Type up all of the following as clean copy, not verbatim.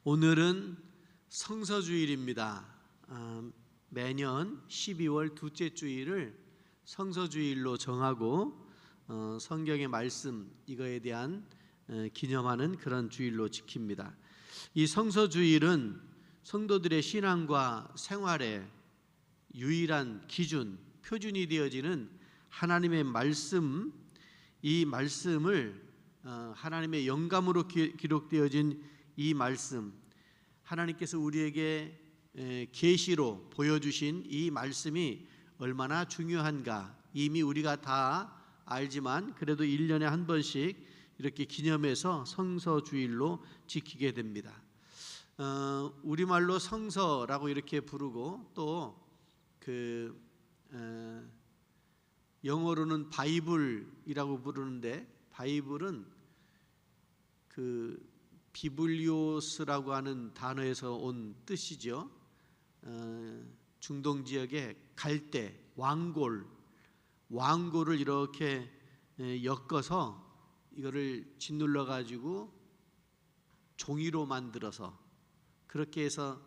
오늘은 성서주일입니다. 매년 12월 둘째 주일을 성서주일로 정하고 성경의 말씀 이거에 대한 기념하는 그런 주일로 지킵니다. 이 성서주일은 성도들의 신앙과 생활의 유일한 기준, 표준이 되어지는 하나님의 말씀, 이 말씀을 하나님의 영감으로 기록되어진 이 말씀, 하나님께서 우리에게 계시로 보여주신 이 말씀이 얼마나 중요한가 이미 우리가 다 알지만 그래도 1년에 한 번씩 이렇게 기념해서 성서주일로 지키게 됩니다. 우리말로 성서라고 이렇게 부르고 또 영어로는 바이블이라고 부르는데, 바이블은 비블리오스라고 하는 단어에서 온 뜻이죠. 중동 지역의 갈대, 왕골을 이렇게 엮어서 이거를 짓눌러 가지고 종이로 만들어서 그렇게 해서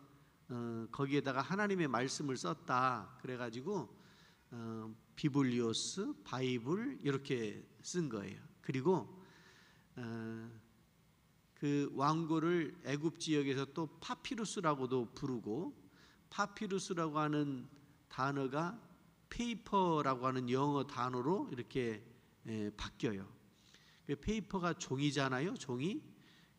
거기에다가 하나님의 말씀을 썼다. 그래가지고 비블리오스, 바이블 이렇게 쓴 거예요. 그리고 그 왕고를 애굽 지역에서 또 파피루스라고도 부르고, 파피루스라고 하는 단어가 페이퍼라고 하는 영어 단어로 이렇게 바뀌어요. 페이퍼가 종이잖아요. 종이.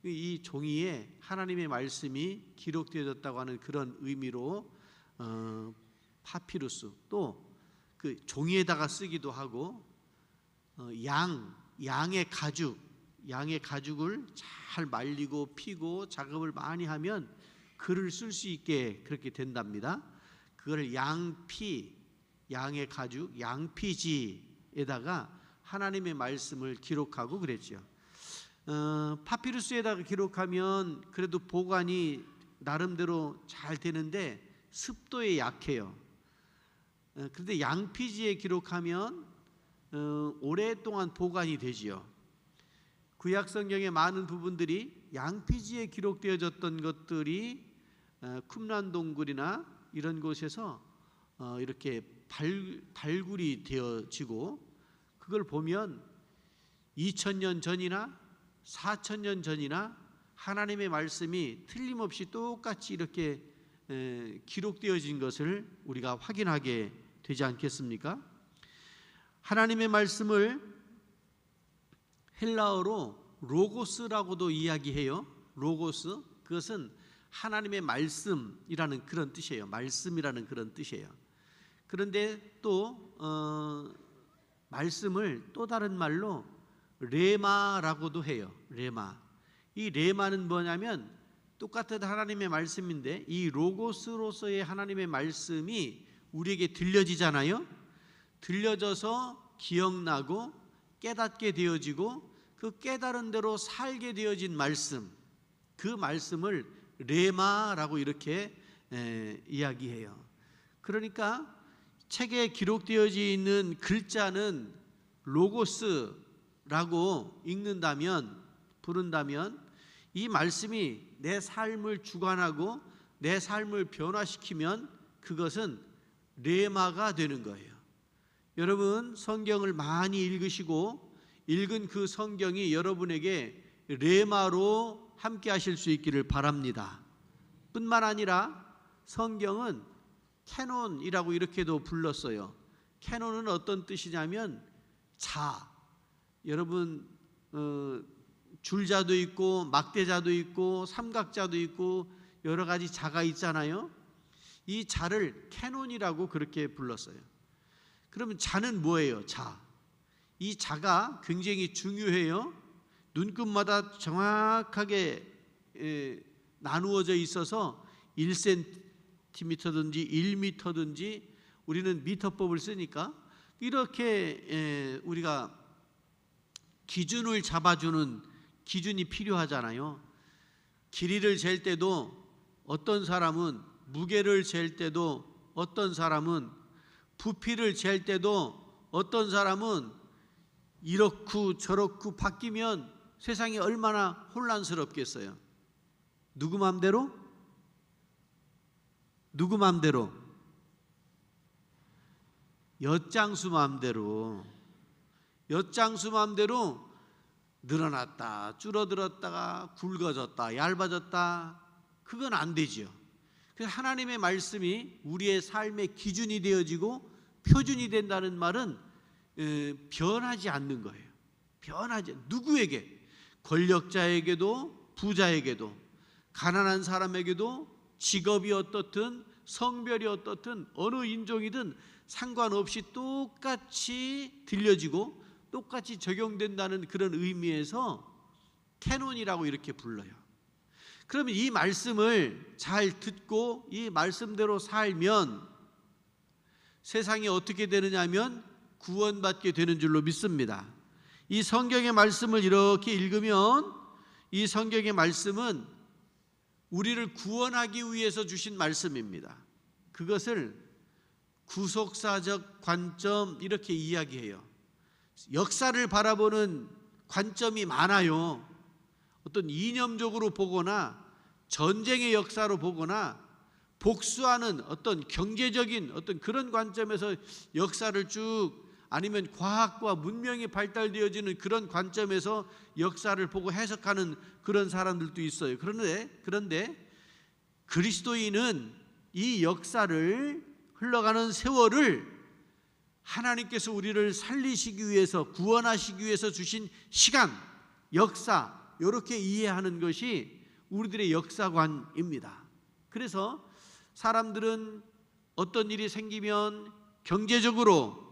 이 종이에 하나님의 말씀이 기록되어졌다고 하는 그런 의미로 파피루스, 또 그 종이에다가 쓰기도 하고, 양의 가죽을 잘 말리고 피고 작업을 많이 하면 글을 쓸 수 있게 그렇게 된답니다. 그걸 양의 가죽, 양피지에다가 하나님의 말씀을 기록하고 그랬죠. 파피루스에다가 기록하면 그래도 보관이 나름대로 잘 되는데 습도에 약해요. 그런데 양피지에 기록하면 오랫동안 보관이 되지요. 구약 성경의 많은 부분들이 양피지에 기록되어졌던 것들이 쿰란 동굴이나 이런 곳에서 이렇게 발굴이 되어지고, 그걸 보면 2000년 전이나 4000년 전이나 하나님의 말씀이 틀림없이 똑같이 이렇게 기록되어진 것을 우리가 확인하게 되지 않겠습니까? 하나님의 말씀을 헬라어로 로고스라고도 이야기해요. 로고스, 그것은 하나님의 말씀이라는 그런 뜻이에요. 말씀이라는 그런 뜻이에요. 그런데 또 말씀을 또 다른 말로 레마라고도 해요. 레마. 이 레마는 뭐냐면 똑같은 하나님의 말씀인데 이 로고스로서의 하나님의 말씀이 우리에게 들려지잖아요. 들려져서 기억나고 깨닫게 되어지고 그 깨달은 대로 살게 되어진 말씀, 그 말씀을 레마라고 이렇게 이야기해요. 그러니까 책에 기록되어져 있는 글자는 로고스라고 부른다면 이 말씀이 내 삶을 주관하고 내 삶을 변화시키면 그것은 레마가 되는 거예요. 여러분, 성경을 많이 읽으시고 읽은 그 성경이 여러분에게 레마로 함께 하실 수 있기를 바랍니다. 뿐만 아니라 성경은 캐논이라고 이렇게도 불렀어요. 캐논은 어떤 뜻이냐면 여러분 줄자도 있고 막대자도 있고 삼각자도 있고 여러 가지 자가 있잖아요. 이 자를 캐논이라고 그렇게 불렀어요. 그러면 자는 뭐예요? 이 자가 굉장히 중요해요. 눈금마다 정확하게 나누어져 있어서 1cm든지 1m든지 우리는 미터법을 쓰니까 이렇게 우리가 기준을 잡아주는 기준이 필요하잖아요. 길이를 잴 때도 어떤 사람은, 무게를 잴 때도 어떤 사람은, 부피를 잴 때도 어떤 사람은 이렇고 저렇고 바뀌면 세상이 얼마나 혼란스럽겠어요. 누구 맘대로? 누구 맘대로? 엿장수 맘대로. 엿장수 맘대로 늘어났다, 줄어들었다가 굵어졌다, 얇아졌다. 그건 안 되지요. 그래서 하나님의 말씀이 우리의 삶의 기준이 되어지고 표준이 된다는 말은 변하지 않는 거예요. 변하지. 누구에게? 권력자에게도 부자에게도 가난한 사람에게도 직업이 어떻든 성별이 어떻든 어느 인종이든 상관없이 똑같이 들려지고 똑같이 적용된다는 그런 의미에서 캐논이라고 이렇게 불러요. 그러면 이 말씀을 잘 듣고 이 말씀대로 살면 세상이 어떻게 되느냐 하면 구원받게 되는 줄로 믿습니다. 이 성경의 말씀을 이렇게 읽으면 이 성경의 말씀은 우리를 구원하기 위해서 주신 말씀입니다. 그것을 구속사적 관점 이렇게 이야기해요. 역사를 바라보는 관점이 많아요. 어떤 이념적으로 보거나 전쟁의 역사로 보거나 복수하는 어떤 경제적인 어떤 그런 관점에서 역사를 쭉, 아니면 과학과 문명이 발달되어지는 그런 관점에서 역사를 보고 해석하는 그런 사람들도 있어요. 그런데 그리스도인은 이 역사를, 흘러가는 세월을 하나님께서 우리를 살리시기 위해서, 구원하시기 위해서 주신 시간, 역사, 이렇게 이해하는 것이 우리들의 역사관입니다. 그래서 사람들은 어떤 일이 생기면 경제적으로,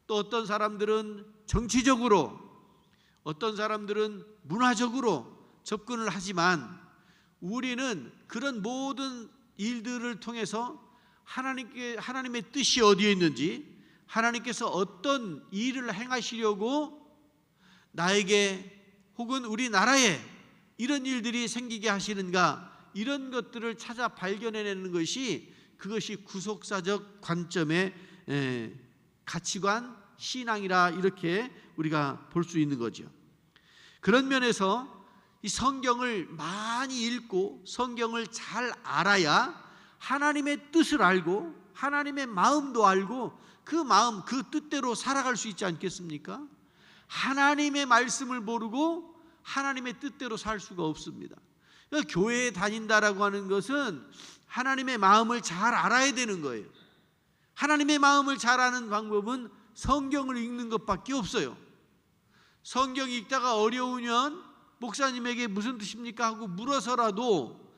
또 어떤 사람들은 정치적으로, 어떤 사람들은 문화적으로 접근을 하지만 우리는 그런 모든 일들을 통해서 하나님의 뜻이 어디에 있는지, 하나님께서 어떤 일을 행하시려고 나에게 혹은 우리나라에 이런 일들이 생기게 하시는가, 이런 것들을 찾아 발견해내는 것이, 그것이 구속사적 관점의 가치관, 신앙이라 이렇게 우리가 볼 수 있는 거죠. 그런 면에서 이 성경을 많이 읽고 성경을 잘 알아야 하나님의 뜻을 알고 하나님의 마음도 알고 그 마음, 그 뜻대로 살아갈 수 있지 않겠습니까? 하나님의 말씀을 모르고 하나님의 뜻대로 살 수가 없습니다. 그러니까 교회에 다닌다라고 하는 것은 하나님의 마음을 잘 알아야 되는 거예요. 하나님의 마음을 잘 아는 방법은 성경을 읽는 것밖에 없어요. 성경 읽다가 어려우면 목사님에게 무슨 뜻입니까 하고 물어서라도,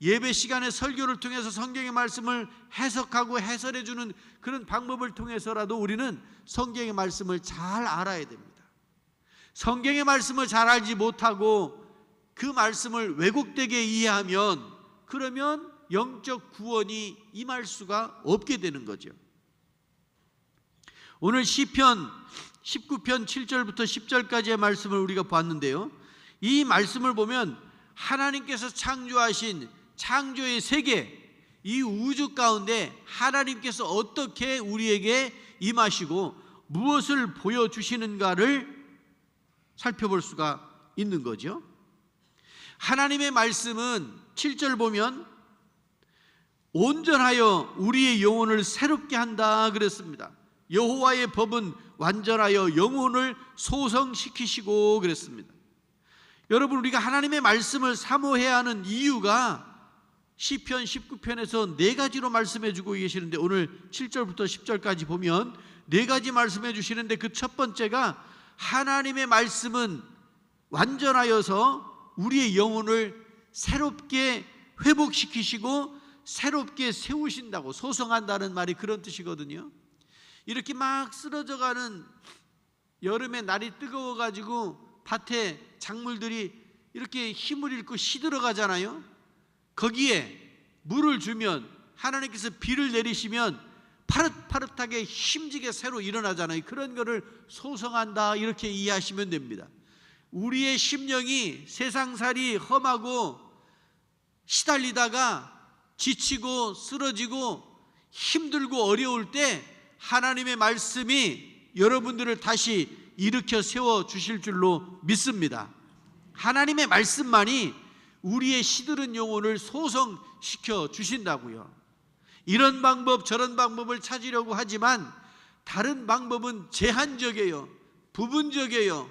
예배 시간에 설교를 통해서 성경의 말씀을 해석하고 해설해 주는 그런 방법을 통해서라도 우리는 성경의 말씀을 잘 알아야 됩니다. 성경의 말씀을 잘 알지 못하고 그 말씀을 왜곡되게 이해하면, 그러면 영적 구원이 임할 수가 없게 되는 거죠. 오늘 시편 19편 7절부터 10절까지의 말씀을 우리가 봤는데요, 이 말씀을 보면 하나님께서 창조하신 창조의 세계, 이 우주 가운데 하나님께서 어떻게 우리에게 임하시고 무엇을 보여주시는가를 살펴볼 수가 있는 거죠. 하나님의 말씀은 7절 보면 온전하여 우리의 영혼을 새롭게 한다 그랬습니다. 여호와의 법은 완전하여 영혼을 소성시키시고 그랬습니다. 여러분, 우리가 하나님의 말씀을 사모해야 하는 이유가 시편 19편에서 네 가지로 말씀해 주고 계시는데, 오늘 7절부터 10절까지 보면 네 가지 말씀해 주시는데, 그 첫 번째가 하나님의 말씀은 완전하여서 우리의 영혼을 새롭게 회복시키시고 새롭게 세우신다고, 소성한다는 말이 그런 뜻이거든요. 이렇게 막 쓰러져가는 여름에 날이 뜨거워가지고 밭에 작물들이 이렇게 힘을 잃고 시들어가잖아요. 거기에 물을 주면, 하나님께서 비를 내리시면 파릇파릇하게 힘지게 새로 일어나잖아요. 그런 거를 소성한다 이렇게 이해하시면 됩니다. 우리의 심령이 세상살이 험하고 시달리다가 지치고 쓰러지고 힘들고 어려울 때 하나님의 말씀이 여러분들을 다시 일으켜 세워 주실 줄로 믿습니다. 하나님의 말씀만이 우리의 시들은 영혼을 소성시켜 주신다고요. 이런 방법 저런 방법을 찾으려고 하지만 다른 방법은 제한적이에요. 부분적이에요.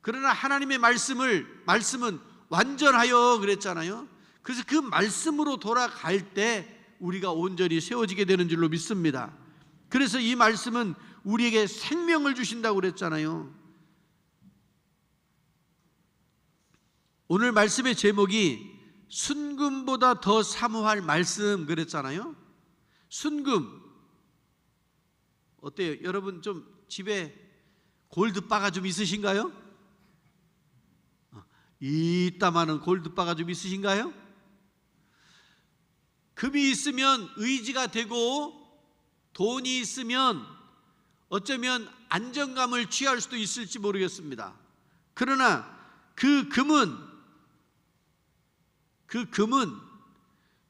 그러나 하나님의 말씀은 완전하여 그랬잖아요. 그래서 그 말씀으로 돌아갈 때 우리가 온전히 세워지게 되는 줄로 믿습니다. 그래서 이 말씀은 우리에게 생명을 주신다고 그랬잖아요. 오늘 말씀의 제목이 순금보다 더 사모할 말씀 그랬잖아요. 순금 어때요? 여러분 좀 집에 골드바가 좀 있으신가요? 이따마는 골드바가 좀 있으신가요? 금이 있으면 의지가 되고 돈이 있으면 어쩌면 안정감을 취할 수도 있을지 모르겠습니다. 그러나 그 금은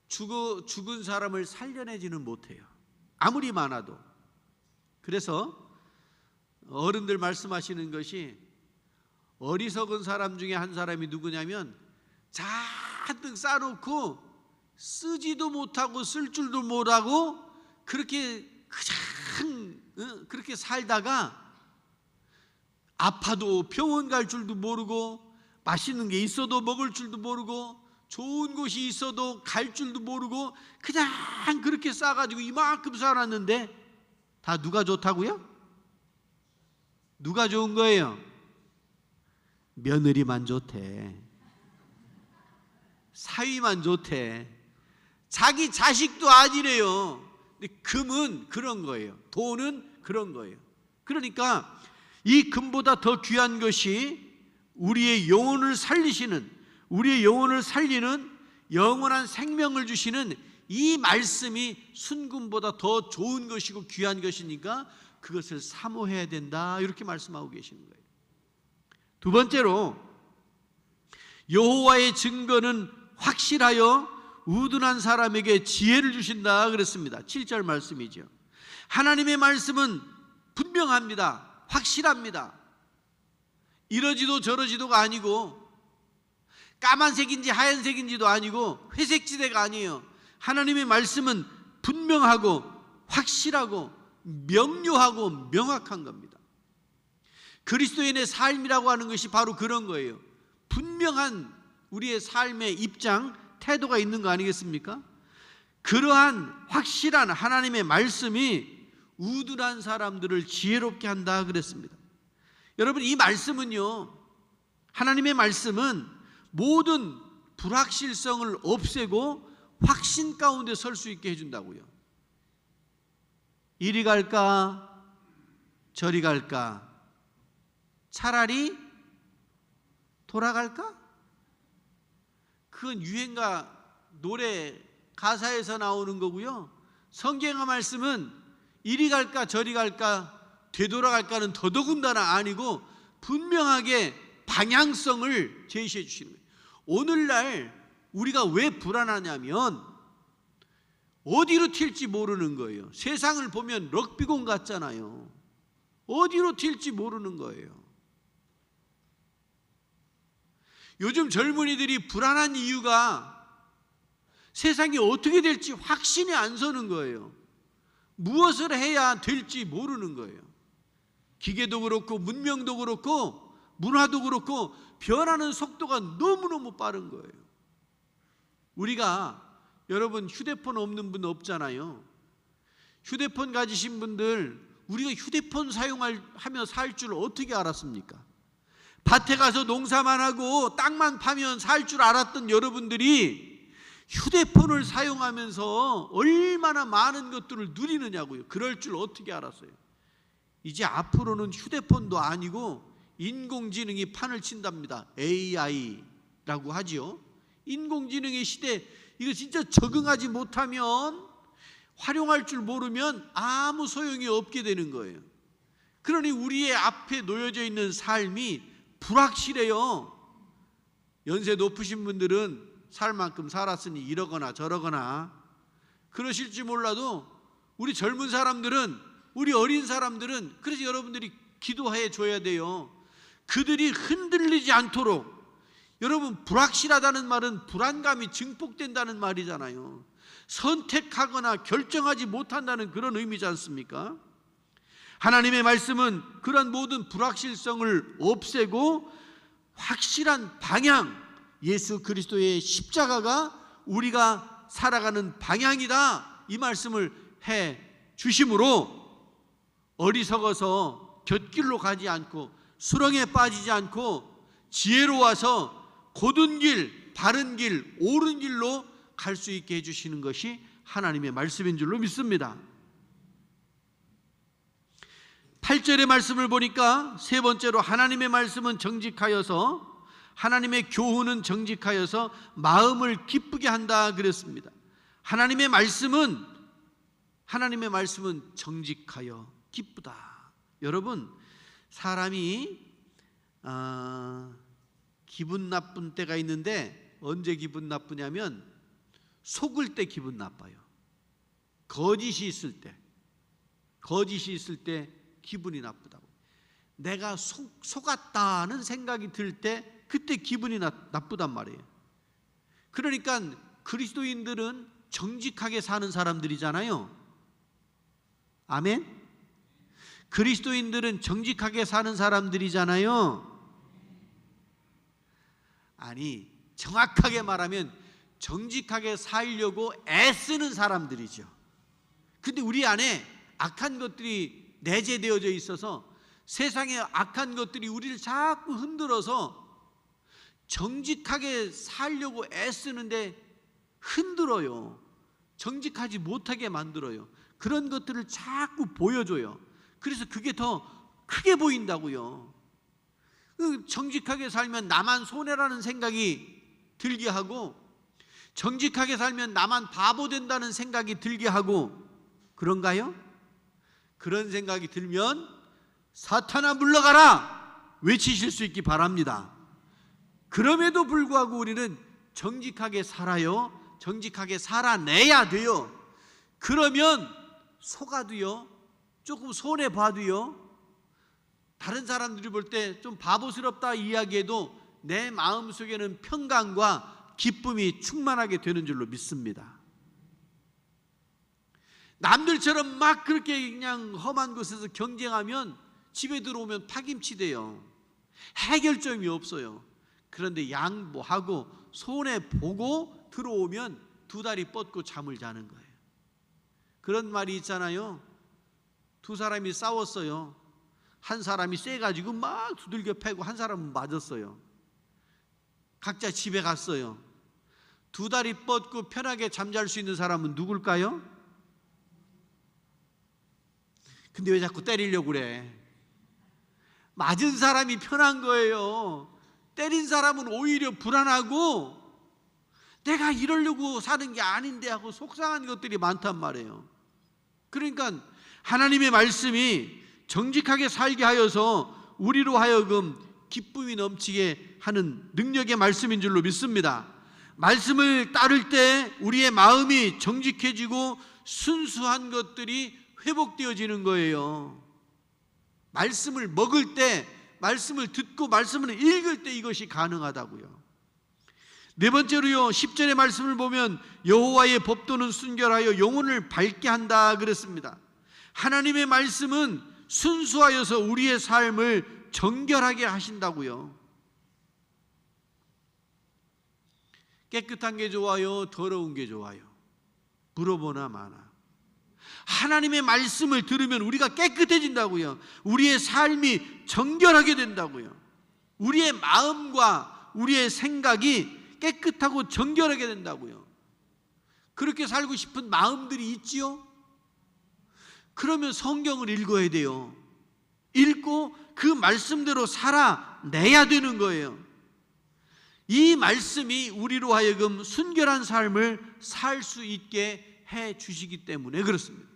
죽은 사람을 살려내지는 못해요. 아무리 많아도. 그래서 어른들 말씀하시는 것이 어리석은 사람 중에 한 사람이 누구냐면 잔뜩 쌓아놓고 쓰지도 못하고 쓸 줄도 못하고 그렇게 그냥 그렇게 살다가 아파도 병원 갈 줄도 모르고 맛있는 게 있어도 먹을 줄도 모르고 좋은 곳이 있어도 갈 줄도 모르고 그냥 그렇게 싸가지고 이만큼 살았는데 다 누가 좋다고요? 누가 좋은 거예요? 며느리만 좋대. 사위만 좋대. 자기 자식도 아니래요. 근데 금은 그런 거예요. 돈은 그런 거예요. 그러니까 이 금보다 더 귀한 것이 우리의 영혼을 살리는 영원한 생명을 주시는 이 말씀이 순금보다 더 좋은 것이고 귀한 것이니까 그것을 사모해야 된다, 이렇게 말씀하고 계시는 거예요. 두 번째로, 여호와의 증거는 확실하여 우둔한 사람에게 지혜를 주신다 그랬습니다. 7절 말씀이죠. 하나님의 말씀은 분명합니다. 확실합니다. 이러지도 저러지도가 아니고 까만색인지 하얀색인지도 아니고 회색지대가 아니에요. 하나님의 말씀은 분명하고 확실하고 명료하고 명확한 겁니다. 그리스도인의 삶이라고 하는 것이 바로 그런 거예요. 분명한 우리의 삶의 입장, 태도가 있는 거 아니겠습니까? 그러한 확실한 하나님의 말씀이 우둔한 사람들을 지혜롭게 한다 그랬습니다. 여러분, 이 말씀은요, 하나님의 말씀은 모든 불확실성을 없애고 확신 가운데 설 수 있게 해준다고요. 이리 갈까 저리 갈까, 차라리 돌아갈까? 그건 유행가 노래 가사에서 나오는 거고요. 성경의 말씀은 이리 갈까 저리 갈까 되돌아갈까는 더더군다나 아니고 분명하게 방향성을 제시해 주시는 거예요. 오늘날 우리가 왜 불안하냐면 어디로 튈지 모르는 거예요. 세상을 보면 럭비공 같잖아요. 어디로 튈지 모르는 거예요. 요즘 젊은이들이 불안한 이유가 세상이 어떻게 될지 확신이 안 서는 거예요. 무엇을 해야 될지 모르는 거예요. 기계도 그렇고 문명도 그렇고 문화도 그렇고 변하는 속도가 너무너무 빠른 거예요. 우리가, 여러분 휴대폰 없는 분 없잖아요. 휴대폰 가지신 분들, 우리가 휴대폰 사용하며 살 줄 어떻게 알았습니까? 밭에 가서 농사만 하고 땅만 파면 살 줄 알았던 여러분들이 휴대폰을 사용하면서 얼마나 많은 것들을 누리느냐고요. 그럴 줄 어떻게 알았어요? 이제 앞으로는 휴대폰도 아니고 인공지능이 판을 친답니다. AI라고 하죠. 인공지능의 시대, 이거 진짜 적응하지 못하면, 활용할 줄 모르면 아무 소용이 없게 되는 거예요. 그러니 우리의 앞에 놓여져 있는 삶이 불확실해요. 연세 높으신 분들은 살 만큼 살았으니 이러거나 저러거나 그러실지 몰라도, 우리 젊은 사람들은, 우리 어린 사람들은, 그래서 여러분들이 기도해 줘야 돼요. 그들이 흔들리지 않도록 여러분, 불확실하다는 말은 불안감이 증폭된다는 말이잖아요. 선택하거나 결정하지 못한다는 그런 의미지 않습니까? 하나님의 말씀은 그런 모든 불확실성을 없애고 확실한 방향, 예수 그리스도의 십자가가 우리가 살아가는 방향이다, 이 말씀을 해 주심으로 어리석어서 곁길로 가지 않고 수렁에 빠지지 않고 지혜로워서 곧은 길, 바른 길, 옳은 길로 갈 수 있게 해주시는 것이 하나님의 말씀인 줄로 믿습니다. 8절의 말씀을 보니까 세 번째로 하나님의 말씀은 정직하여서, 하나님의 교훈은 정직하여서 마음을 기쁘게 한다 그랬습니다. 하나님의 말씀은 정직하여 기쁘다. 여러분, 사람이 기분 나쁜 때가 있는데 언제 기분 나쁘냐면 속을 때 기분 나빠요. 거짓이 있을 때 기분이 나쁘다고. 내가 속았다는 생각이 들 때 그때 기분이 나쁘단 말이에요. 그러니까 그리스도인들은 정직하게 사는 사람들이잖아요. 아멘? 그리스도인들은 정직하게 사는 사람들이잖아요. 아니, 정확하게 말하면 정직하게 살려고 애쓰는 사람들이죠. 근데 우리 안에 악한 것들이 내재되어져 있어서 세상의 악한 것들이 우리를 자꾸 흔들어서 정직하게 살려고 애쓰는데 흔들어요. 정직하지 못하게 만들어요. 그런 것들을 자꾸 보여줘요. 그래서 그게 더 크게 보인다고요. 정직하게 살면 나만 손해라는 생각이 들게 하고, 정직하게 살면 나만 바보 된다는 생각이 들게 하고, 그런가요? 그런 생각이 들면 사탄아 물러가라 외치실 수 있기 바랍니다. 그럼에도 불구하고 우리는 정직하게 살아요. 정직하게 살아내야 돼요. 그러면 속아도요, 조금 손해봐도요, 다른 사람들이 볼 때 좀 바보스럽다 이야기해도 내 마음속에는 평강과 기쁨이 충만하게 되는 줄로 믿습니다. 남들처럼 막 그렇게 그냥 험한 곳에서 경쟁하면 집에 들어오면 파김치돼요. 해결점이 없어요. 그런데 양보하고 손해보고 들어오면 두 다리 뻗고 잠을 자는 거예요. 그런 말이 있잖아요. 두 사람이 싸웠어요. 한 사람이 세가지고 막 두들겨 패고 한 사람은 맞았어요. 각자 집에 갔어요. 두 다리 뻗고 편하게 잠잘 수 있는 사람은 누굴까요? 근데 왜 자꾸 때리려고 그래? 맞은 사람이 편한 거예요. 때린 사람은 오히려 불안하고 내가 이러려고 사는 게 아닌데 하고 속상한 것들이 많단 말이에요. 그러니까 하나님의 말씀이 정직하게 살게 하여서 우리로 하여금 기쁨이 넘치게 하는 능력의 말씀인 줄로 믿습니다. 말씀을 따를 때 우리의 마음이 정직해지고 순수한 것들이 회복되어지는 거예요. 말씀을 먹을 때, 말씀을 듣고 말씀을 읽을 때 이것이 가능하다고요. 네 번째로요, 10절의 말씀을 보면 여호와의 법도는 순결하여 영혼을 밝게 한다 그랬습니다. 하나님의 말씀은 순수하여서 우리의 삶을 정결하게 하신다고요. 깨끗한 게 좋아요, 더러운 게 좋아요? 물어보나 마나. 하나님의 말씀을 들으면 우리가 깨끗해진다고요. 우리의 삶이 정결하게 된다고요. 우리의 마음과 우리의 생각이 깨끗하고 정결하게 된다고요. 그렇게 살고 싶은 마음들이 있지요? 그러면 성경을 읽어야 돼요. 읽고 그 말씀대로 살아내야 되는 거예요. 이 말씀이 우리로 하여금 순결한 삶을 살 수 있게 해 주시기 때문에 그렇습니다.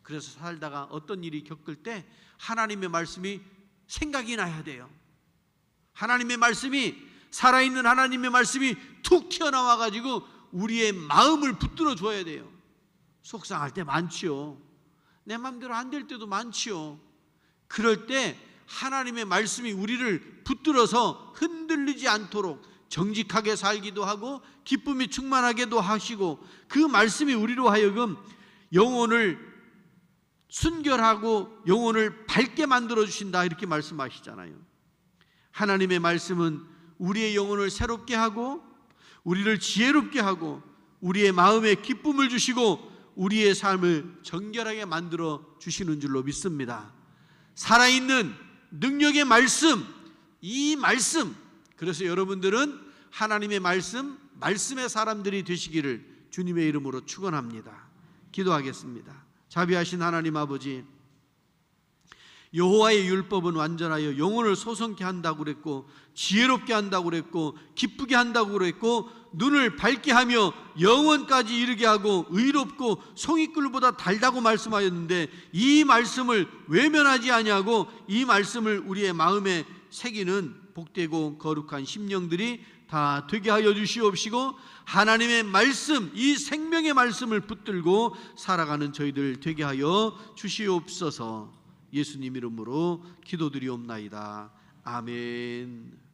그래서 살다가 어떤 일이 겪을 때 하나님의 말씀이 생각이 나야 돼요. 하나님의 말씀이, 살아있는 하나님의 말씀이 툭 튀어나와 가지고 우리의 마음을 붙들어 줘야 돼요. 속상할 때 많지요. 내 마음대로 안 될 때도 많지요. 그럴 때 하나님의 말씀이 우리를 붙들어서 흔들리지 않도록 정직하게 살기도 하고 기쁨이 충만하게도 하시고, 그 말씀이 우리로 하여금 영혼을 순결하고 영혼을 밝게 만들어 주신다, 이렇게 말씀하시잖아요. 하나님의 말씀은 우리의 영혼을 새롭게 하고 우리를 지혜롭게 하고 우리의 마음에 기쁨을 주시고 우리의 삶을 정결하게 만들어 주시는 줄로 믿습니다. 살아있는 능력의 말씀, 이 말씀, 그래서 여러분들은 하나님의 말씀, 말씀의 사람들이 되시기를 주님의 이름으로 축원합니다. 기도하겠습니다. 자비하신 하나님 아버지, 여호와의 율법은 완전하여 영혼을 소성케 한다고 그랬고, 지혜롭게 한다고 그랬고, 기쁘게 한다고 그랬고, 눈을 밝게 하며 영원까지 이르게 하고 의롭고 송이꿀보다 달다고 말씀하였는데, 이 말씀을 외면하지 아니하고 이 말씀을 우리의 마음에 새기는 복되고 거룩한 심령들이 다 되게 하여 주시옵시고, 하나님의 말씀, 이 생명의 말씀을 붙들고 살아가는 저희들 되게 하여 주시옵소서. 예수님 이름으로 기도드리옵나이다. 아멘.